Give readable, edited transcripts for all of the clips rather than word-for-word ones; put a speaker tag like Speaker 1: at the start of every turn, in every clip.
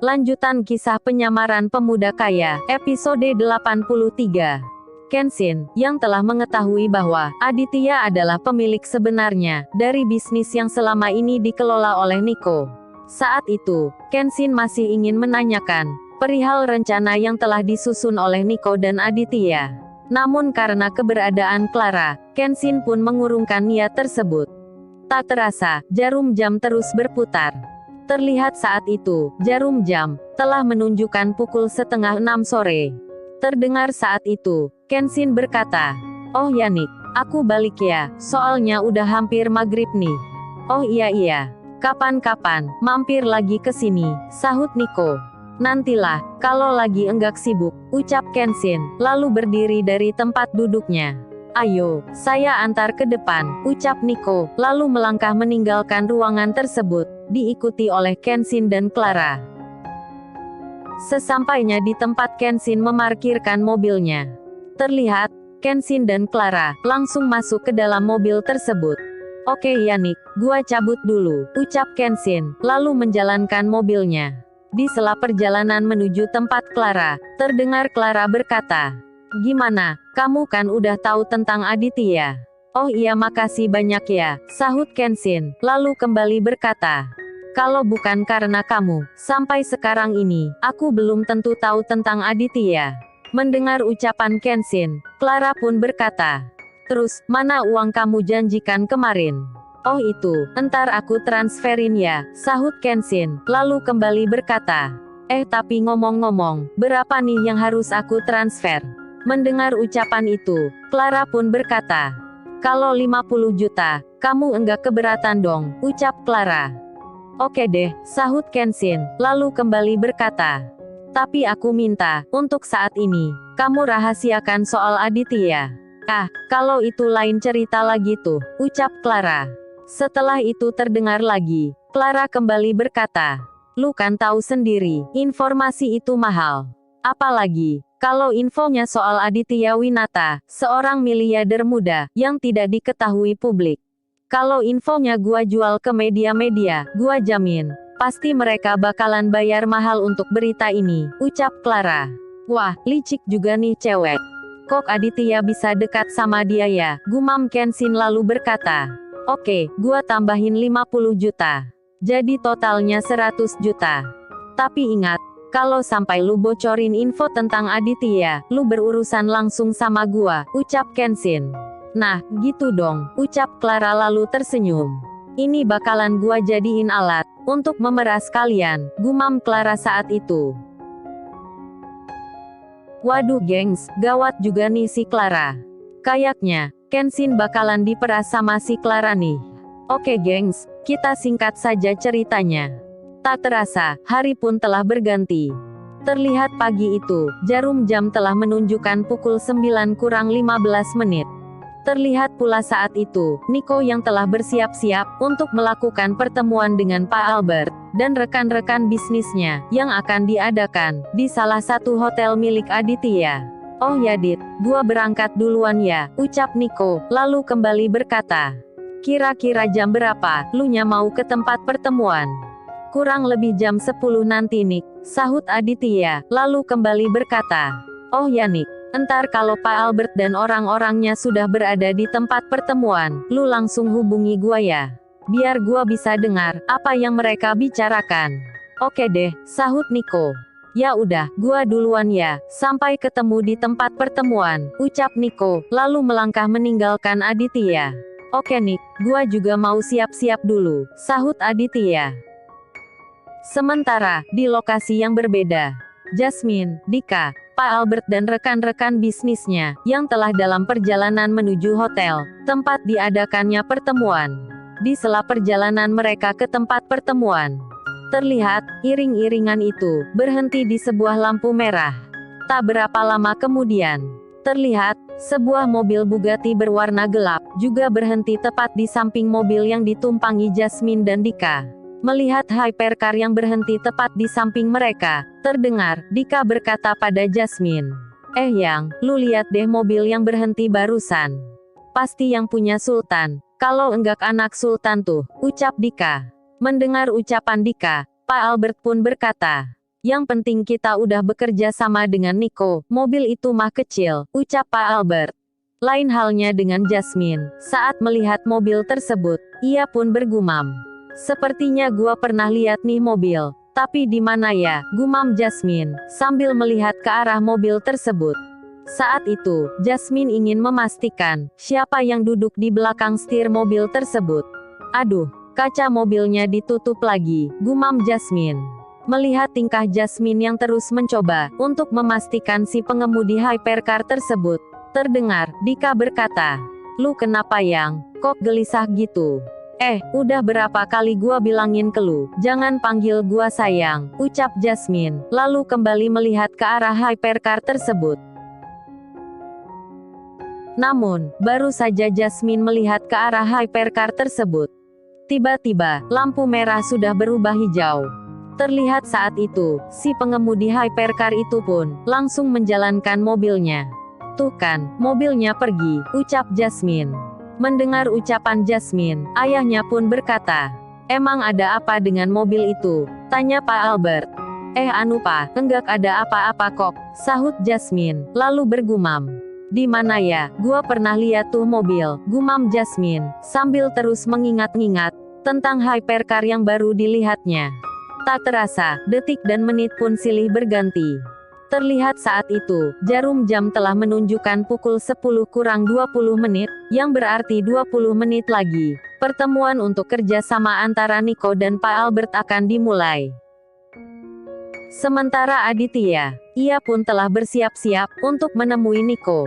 Speaker 1: Lanjutan kisah penyamaran pemuda kaya, episode 83. Kenshin, yang telah mengetahui bahwa Aditya adalah pemilik sebenarnya dari bisnis yang selama ini dikelola oleh Nico. Saat itu, Kenshin masih ingin menanyakan perihal rencana yang telah disusun oleh Nico dan Aditya. Namun karena keberadaan Clara, Kenshin pun mengurungkan niat tersebut. Tak terasa, jarum jam terus berputar. Terlihat saat itu, jarum jam telah menunjukkan pukul 5:30 sore. Terdengar saat itu, Kenshin berkata, "Oh ya Nick, aku balik ya, soalnya udah hampir maghrib nih." "Oh iya, kapan-kapan, mampir lagi ke sini," sahut Nico. "Nantilah, kalau lagi enggak sibuk," ucap Kenshin, lalu berdiri dari tempat duduknya. "Ayo, saya antar ke depan," ucap Nico, lalu melangkah meninggalkan ruangan tersebut, diikuti oleh Kenshin dan Clara. Sesampainya di tempat Kenshin memarkirkan mobilnya, terlihat, Kenshin dan Clara langsung masuk ke dalam mobil tersebut. "Oke Yannick, gua cabut dulu," ucap Kenshin, lalu menjalankan mobilnya. Di sela perjalanan menuju tempat Clara, terdengar Clara berkata, "Gimana, kamu kan udah tahu tentang Aditya?" "Oh iya makasih banyak ya," sahut Kenshin, lalu kembali berkata, "Kalau bukan karena kamu, sampai sekarang ini, aku belum tentu tahu tentang Aditya." Mendengar ucapan Kenshin, Clara pun berkata, "Terus, mana uang kamu janjikan kemarin?" "Oh itu, entar aku transferin ya," sahut Kenshin, lalu kembali berkata, Tapi ngomong-ngomong, berapa nih yang harus aku transfer?" Mendengar ucapan itu, Clara pun berkata, "Kalau 50 juta, kamu enggak keberatan dong," ucap Clara. "Oke deh," sahut Kenshin, lalu kembali berkata, "Tapi aku minta, untuk saat ini, kamu rahasiakan soal Aditya." Kalau itu lain cerita lagi tuh," ucap Clara. Setelah itu terdengar lagi, Clara kembali berkata, "Lu kan tahu sendiri, informasi itu mahal. Apalagi, kalau infonya soal Aditya Winata, seorang miliarder muda, yang tidak diketahui publik. Kalau infonya gua jual ke media-media, gua jamin, pasti mereka bakalan bayar mahal untuk berita ini," ucap Clara. "Wah, licik juga nih cewek. Kok Aditya bisa dekat sama dia ya?" gumam Kenshin lalu berkata, "Oke, gua tambahin 50 juta. Jadi totalnya 100 juta. Tapi ingat, kalau sampai lu bocorin info tentang Aditya, lu berurusan langsung sama gua," ucap Kenshin. "Nah, gitu dong," ucap Clara lalu tersenyum. "Ini bakalan gua jadiin alat untuk memeras kalian," gumam Clara saat itu. Waduh gengs, gawat juga nih si Clara. Kayaknya, Kenshin bakalan diperas sama si Clara nih. Oke gengs, kita singkat saja ceritanya. Tak terasa, hari pun telah berganti. Terlihat pagi itu, jarum jam telah menunjukkan pukul 9:15 menit. Terlihat pula saat itu, Nico yang telah bersiap-siap untuk melakukan pertemuan dengan Pak Albert dan rekan-rekan bisnisnya yang akan diadakan di salah satu hotel milik Aditya. "Oh ya Dit, gua berangkat duluan ya," ucap Nico, lalu kembali berkata, "Kira-kira jam berapa lu nya mau ke tempat pertemuan?" "Kurang lebih jam 10 nanti Nick," sahut Aditya, lalu kembali berkata, "Oh ya Nick, entar kalau Pak Albert dan orang-orangnya sudah berada di tempat pertemuan, lu langsung hubungi gua ya. Biar gua bisa dengar apa yang mereka bicarakan." "Oke deh," sahut Nico. "Ya udah, gua duluan ya, sampai ketemu di tempat pertemuan," ucap Nico, lalu melangkah meninggalkan Aditya. "Oke Nick, gua juga mau siap-siap dulu," sahut Aditya. Sementara, di lokasi yang berbeda, Jasmine, Dika, Pak Albert dan rekan-rekan bisnisnya, yang telah dalam perjalanan menuju hotel, tempat diadakannya pertemuan. Di sela perjalanan mereka ke tempat pertemuan, terlihat, iring-iringan itu, berhenti di sebuah lampu merah. Tak berapa lama kemudian, terlihat, sebuah mobil Bugatti berwarna gelap, juga berhenti tepat di samping mobil yang ditumpangi Jasmine dan Dika. Melihat hypercar yang berhenti tepat di samping mereka, terdengar, Dika berkata pada Jasmine, Yang, lu lihat deh mobil yang berhenti barusan. Pasti yang punya Sultan, kalau enggak anak Sultan tuh," ucap Dika. Mendengar ucapan Dika, Pak Albert pun berkata, Yang penting kita udah bekerja sama dengan Nico. Mobil itu mah kecil, ucap Pak Albert. Lain halnya dengan Jasmine. Saat melihat mobil tersebut, ia pun bergumam. Sepertinya gua pernah lihat nih mobil. Tapi di mana ya? Gumam Jasmine, sambil melihat ke arah mobil tersebut. Saat itu, Jasmine ingin memastikan, siapa yang duduk di belakang setir mobil tersebut. Aduh, kaca mobilnya ditutup lagi, gumam Jasmine. Melihat tingkah Jasmine yang terus mencoba untuk memastikan si pengemudi hypercar tersebut, terdengar Dika berkata, "Lu kenapa yang, kok gelisah gitu? Udah berapa kali gua bilangin ke lu, jangan panggil gua sayang," ucap Jasmine, lalu kembali melihat ke arah hypercar tersebut. Namun, baru saja Jasmine melihat ke arah hypercar tersebut, tiba-tiba, lampu merah sudah berubah hijau. Terlihat saat itu, si pengemudi hypercar itu pun langsung menjalankan mobilnya. "Tuh kan, mobilnya pergi," ucap Jasmine. Mendengar ucapan Jasmine, ayahnya pun berkata, "Emang ada apa dengan mobil itu?" tanya Pak Albert. Anu Pak, enggak ada apa-apa kok," sahut Jasmine, lalu bergumam. "Di mana ya, gua pernah lihat tuh mobil," gumam Jasmine, sambil terus mengingat-ingat tentang hypercar yang baru dilihatnya. Tak terasa, detik dan menit pun silih berganti. Terlihat saat itu, jarum jam telah menunjukkan pukul 10 kurang 20 menit, yang berarti 20 menit lagi, pertemuan untuk kerjasama antara Nico dan Pak Albert akan dimulai. Sementara Aditya, ia pun telah bersiap-siap untuk menemui Nico.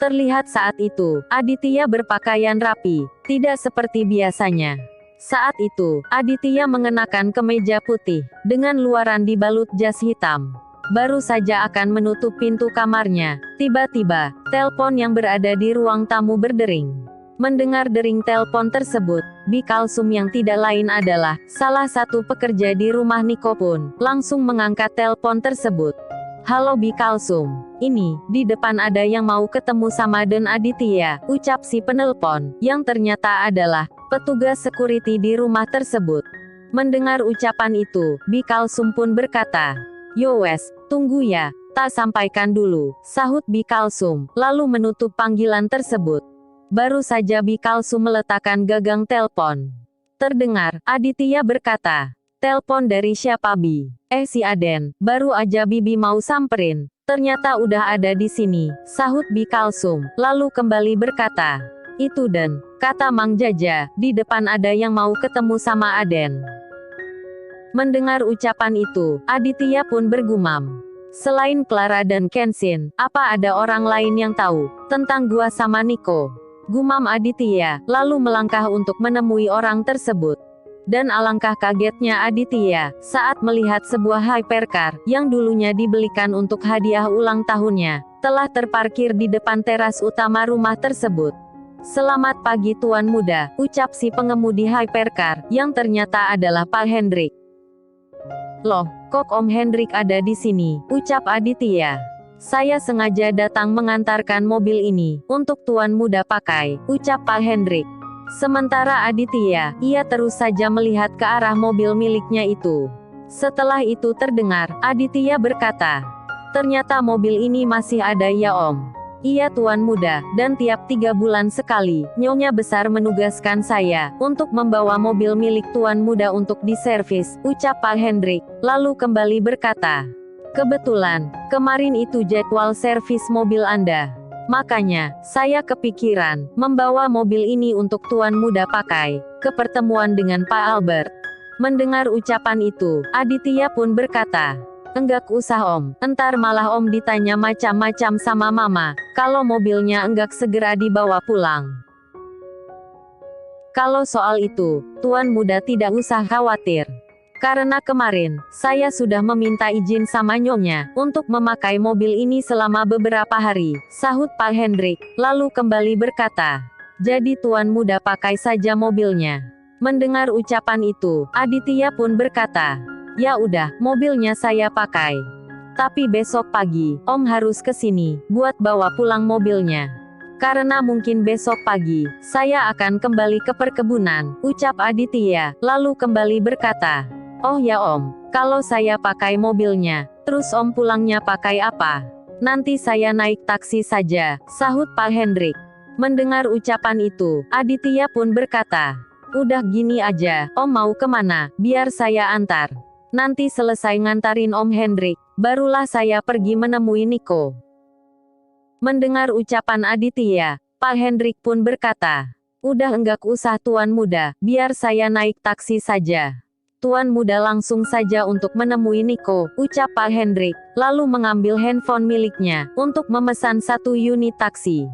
Speaker 1: Terlihat saat itu, Aditya berpakaian rapi, tidak seperti biasanya. Saat itu, Aditya mengenakan kemeja putih, dengan luaran dibalut jas hitam. Baru saja akan menutup pintu kamarnya, tiba-tiba, telepon yang berada di ruang tamu berdering. Mendengar dering telepon tersebut, Bi Kalsum yang tidak lain adalah salah satu pekerja di rumah Nico pun langsung mengangkat telepon tersebut. "Halo Bi Kalsum, ini, di depan ada yang mau ketemu sama Den Aditya," ucap si penelpon, yang ternyata adalah petugas security di rumah tersebut. Mendengar ucapan itu, Bi Kalsum pun berkata, "Yo wes, tunggu ya, tak sampaikan dulu," sahut Bi Kalsum, lalu menutup panggilan tersebut. Baru saja Bi Kalsum meletakkan gagang telepon, terdengar Aditya berkata, "Telepon dari siapa Bi?" Si Aden, baru aja Bibi mau samperin, ternyata udah ada di sini," sahut Bi Kalsum, lalu kembali berkata, "Itu Den, kata Mang Jaja, di depan ada yang mau ketemu sama Aden." Mendengar ucapan itu, Aditya pun bergumam, "Selain Clara dan Kenshin, apa ada orang lain yang tahu tentang gua sama Nico?" gumam Aditya, lalu melangkah untuk menemui orang tersebut. Dan alangkah kagetnya Aditya, saat melihat sebuah hypercar, yang dulunya dibelikan untuk hadiah ulang tahunnya, telah terparkir di depan teras utama rumah tersebut. "Selamat pagi Tuan Muda," ucap si pengemudi hypercar, yang ternyata adalah Pak Hendrik. "Loh, kok Om Hendrik ada di sini?" ucap Aditya. "Saya sengaja datang mengantarkan mobil ini, untuk Tuan Muda pakai," ucap Pak Hendrik. Sementara Aditya, ia terus saja melihat ke arah mobil miliknya itu. Setelah itu terdengar, Aditya berkata, "Ternyata mobil ini masih ada ya Om." "Iya Tuan Muda, dan tiap 3 bulan sekali, Nyonya Besar menugaskan saya, untuk membawa mobil milik Tuan Muda untuk diservis," ucap Pak Hendrik, lalu kembali berkata, "Kebetulan, kemarin itu jadwal servis mobil Anda. Makanya, saya kepikiran, membawa mobil ini untuk Tuan Muda pakai, ke pertemuan dengan Pak Albert." Mendengar ucapan itu, Aditya pun berkata, "Enggak usah Om, entar malah Om ditanya macam-macam sama Mama, kalau mobilnya enggak segera dibawa pulang. Kalau soal itu, Tuan Muda tidak usah khawatir. Karena kemarin, saya sudah meminta izin sama Nyonya, untuk memakai mobil ini selama beberapa hari," sahut Pak Hendrik, lalu kembali berkata, "Jadi Tuan Muda pakai saja mobilnya." Mendengar ucapan itu, Aditya pun berkata, "Ya udah, mobilnya saya pakai. Tapi besok pagi, Om harus ke sini, buat bawa pulang mobilnya. Karena mungkin besok pagi, saya akan kembali ke perkebunan," ucap Aditya, lalu kembali berkata, "Oh ya Om, Kalau saya pakai mobilnya, terus Om pulangnya pakai apa? Nanti saya naik taksi saja, sahut Pak Hendrik. Mendengar ucapan itu, Aditya pun berkata, udah gini aja, Om mau kemana, biar saya antar. Nanti selesai ngantarin Om Hendrik, barulah saya pergi menemui Niko. Mendengar ucapan Aditya, Pak Hendrik pun berkata, udah enggak usah Tuan Muda, biar saya naik taksi saja. Tuan Muda langsung saja untuk menemui Niko, ucap Pak Hendrik, lalu mengambil handphone miliknya, untuk memesan 1 unit taksi.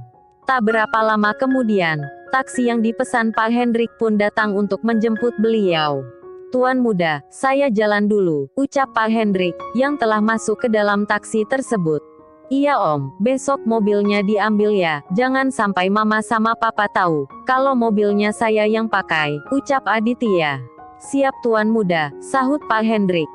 Speaker 1: Tak berapa lama kemudian, taksi yang dipesan Pak Hendrik pun datang untuk menjemput beliau. Tuan Muda, saya jalan dulu, ucap Pak Hendrik, yang telah masuk ke dalam taksi tersebut. Iya Om, besok mobilnya diambil ya, jangan sampai Mama sama Papa tahu, kalau mobilnya saya yang pakai, ucap Aditya. Siap Tuan Muda, sahut Pak Hendrik.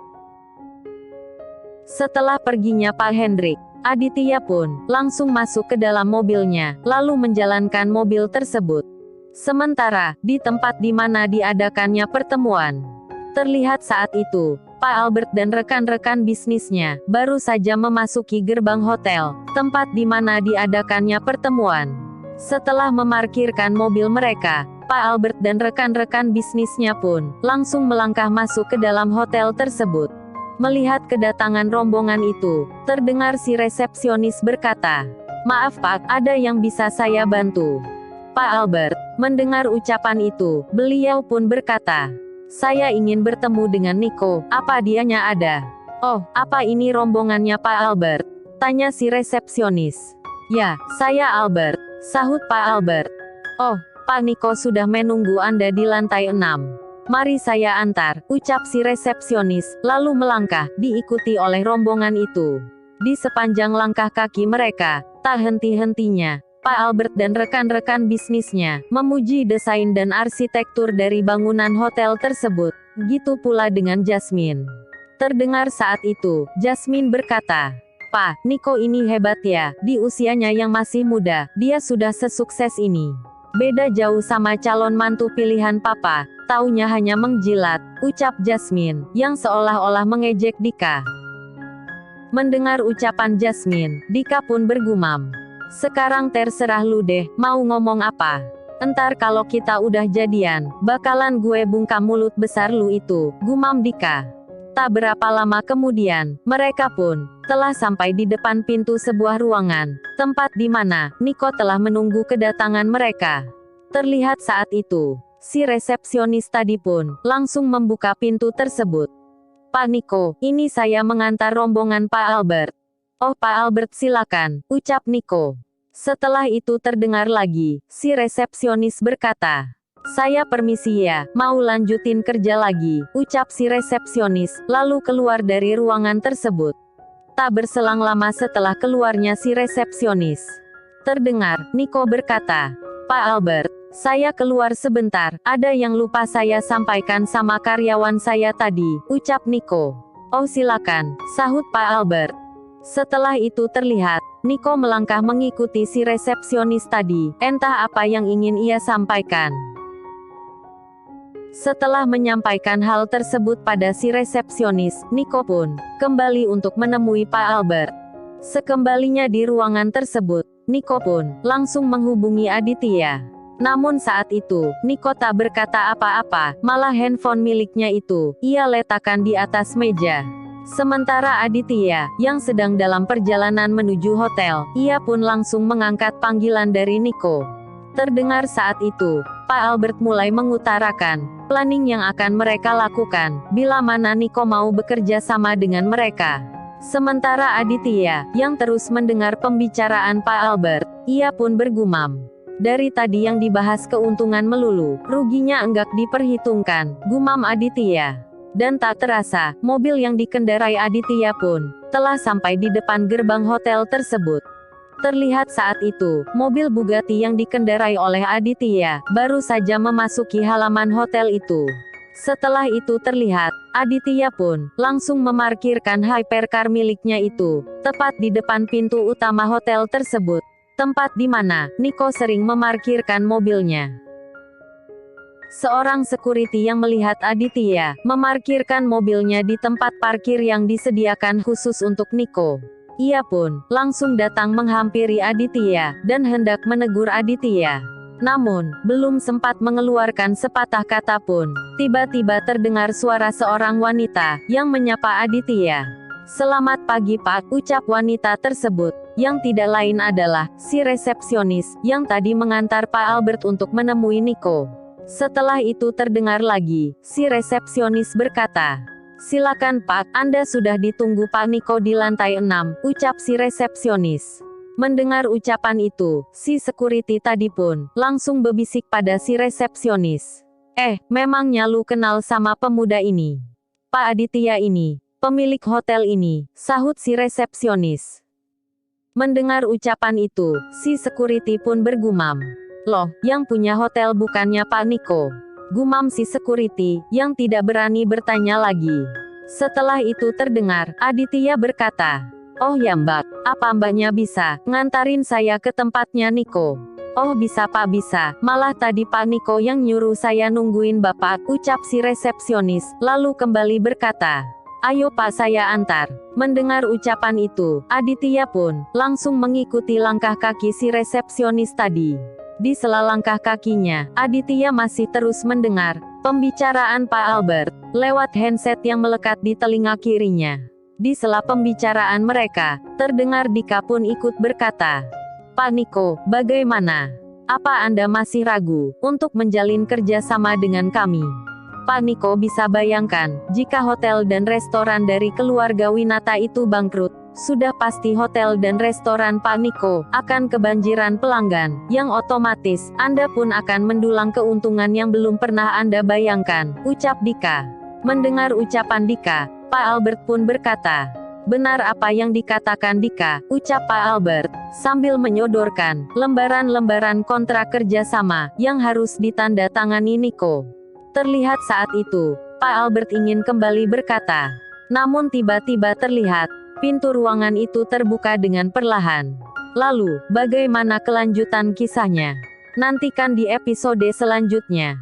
Speaker 1: Setelah perginya Pak Hendrik, Aditya pun langsung masuk ke dalam mobilnya, lalu menjalankan mobil tersebut. Sementara, di tempat di mana diadakannya pertemuan, terlihat saat itu, Pak Albert dan rekan-rekan bisnisnya, baru saja memasuki gerbang hotel, tempat di mana diadakannya pertemuan. Setelah memarkirkan mobil mereka, Pak Albert dan rekan-rekan bisnisnya pun, langsung melangkah masuk ke dalam hotel tersebut. Melihat kedatangan rombongan itu, terdengar si resepsionis berkata, maaf Pak, ada yang bisa saya bantu? Pak Albert, mendengar ucapan itu, beliau pun berkata, saya ingin bertemu dengan Niko, apa dianya ada? Oh, apa ini rombongannya Pak Albert? Tanya si resepsionis. Ya, saya Albert, sahut Pak Albert. Oh, Pak Niko sudah menunggu Anda di lantai 6. Mari saya antar, ucap si resepsionis, lalu melangkah, diikuti oleh rombongan itu. Di sepanjang langkah kaki mereka, tak henti-hentinya, Pak Albert dan rekan-rekan bisnisnya, memuji desain dan arsitektur dari bangunan hotel tersebut. Gitu pula dengan Jasmine. Terdengar saat itu, Jasmine berkata, Pak, Niko ini hebat ya, di usianya yang masih muda, dia sudah sesukses ini. Beda jauh sama calon mantu pilihan Papa, taunya hanya menjilat, ucap Jasmine, yang seolah-olah mengejek Dika. Mendengar ucapan Jasmine, Dika pun bergumam. Sekarang terserah lu deh, mau ngomong apa. Entar kalau kita udah jadian, bakalan gue bungkam mulut besar lu itu, gumam Dika. Tak berapa lama kemudian, mereka pun telah sampai di depan pintu sebuah ruangan, tempat di mana Niko telah menunggu kedatangan mereka. Terlihat saat itu, si resepsionis tadi pun langsung membuka pintu tersebut. Pak Niko, ini saya mengantar rombongan Pak Albert. Oh Pak Albert silakan, ucap Niko. Setelah itu terdengar lagi, si resepsionis berkata, saya permisi ya, mau lanjutin kerja lagi, ucap si resepsionis, lalu keluar dari ruangan tersebut. Tak berselang lama setelah keluarnya si resepsionis, terdengar, Niko berkata, Pak Albert, saya keluar sebentar, ada yang lupa saya sampaikan sama karyawan saya tadi, ucap Niko. Oh silakan, sahut Pak Albert. Setelah itu terlihat, Niko melangkah mengikuti si resepsionis tadi, entah apa yang ingin ia sampaikan. Setelah menyampaikan hal tersebut pada si resepsionis, Niko pun kembali untuk menemui Pak Albert. Sekembalinya di ruangan tersebut, Niko pun langsung menghubungi Aditya. Namun saat itu, Niko tak berkata apa-apa, malah handphone miliknya itu ia letakkan di atas meja. Sementara Aditya, yang sedang dalam perjalanan menuju hotel, ia pun langsung mengangkat panggilan dari Niko. Terdengar saat itu, Pak Albert mulai mengutarakan planning yang akan mereka lakukan, bila mana Niko mau bekerja sama dengan mereka. Sementara Aditya, yang terus mendengar pembicaraan Pak Albert, ia pun bergumam. Dari tadi yang dibahas keuntungan melulu, ruginya enggak diperhitungkan, gumam Aditya. Dan tak terasa, mobil yang dikendarai Aditya pun telah sampai di depan gerbang hotel tersebut. Terlihat saat itu, mobil Bugatti yang dikendarai oleh Aditya baru saja memasuki halaman hotel itu. Setelah itu terlihat, Aditya pun langsung memarkirkan hypercar miliknya itu tepat di depan pintu utama hotel tersebut, tempat di mana Niko sering memarkirkan mobilnya. Seorang security yang melihat Aditya memarkirkan mobilnya di tempat parkir yang disediakan khusus untuk Nico. Ia pun langsung datang menghampiri Aditya dan hendak menegur Aditya. Namun, belum sempat mengeluarkan sepatah kata pun, tiba-tiba terdengar suara seorang wanita yang menyapa Aditya. "Selamat pagi Pak," ucap wanita tersebut, yang tidak lain adalah si resepsionis yang tadi mengantar Pak Albert untuk menemui Nico. Setelah itu terdengar lagi, si resepsionis berkata, "Silakan Pak, Anda sudah ditunggu Pak Nico di lantai 6, ucap si resepsionis. Mendengar ucapan itu, si security tadi pun langsung berbisik pada si resepsionis. Memangnya lu kenal sama pemuda ini? Pak Aditya ini, pemilik hotel ini," sahut si resepsionis. Mendengar ucapan itu, si security pun bergumam, "Loh, yang punya hotel bukannya Pak Nico?" Gumam si security, yang tidak berani bertanya lagi. Setelah itu terdengar, Aditya berkata, "Oh ya Mbak, apa Mbaknya bisa ngantarin saya ke tempatnya Nico?" "Oh bisa Pak bisa, malah tadi Pak Nico yang nyuruh saya nungguin Bapak," ucap si resepsionis, lalu kembali berkata, "Ayo Pak saya antar." Mendengar ucapan itu, Aditya pun langsung mengikuti langkah kaki si resepsionis tadi. Di sela langkah kakinya, Aditya masih terus mendengar pembicaraan Pak Albert lewat handset yang melekat di telinga kirinya. Di sela pembicaraan mereka, terdengar Dika pun ikut berkata, "Pak Nico, bagaimana? Apa Anda masih ragu untuk menjalin kerjasama dengan kami?" Pak Nico bisa bayangkan, jika hotel dan restoran dari keluarga Winata itu bangkrut, sudah pasti hotel dan restoran Pak Nico akan kebanjiran pelanggan, yang otomatis Anda pun akan mendulang keuntungan yang belum pernah Anda bayangkan, ucap Dika. Mendengar ucapan Dika, Pak Albert pun berkata, "Benar apa yang dikatakan Dika," ucap Pak Albert, sambil menyodorkan lembaran-lembaran kontrak kerjasama yang harus ditandatangani Nico. Terlihat saat itu, Pak Albert ingin kembali berkata. Namun tiba-tiba terlihat, pintu ruangan itu terbuka dengan perlahan. Lalu, bagaimana kelanjutan kisahnya? Nantikan di episode selanjutnya.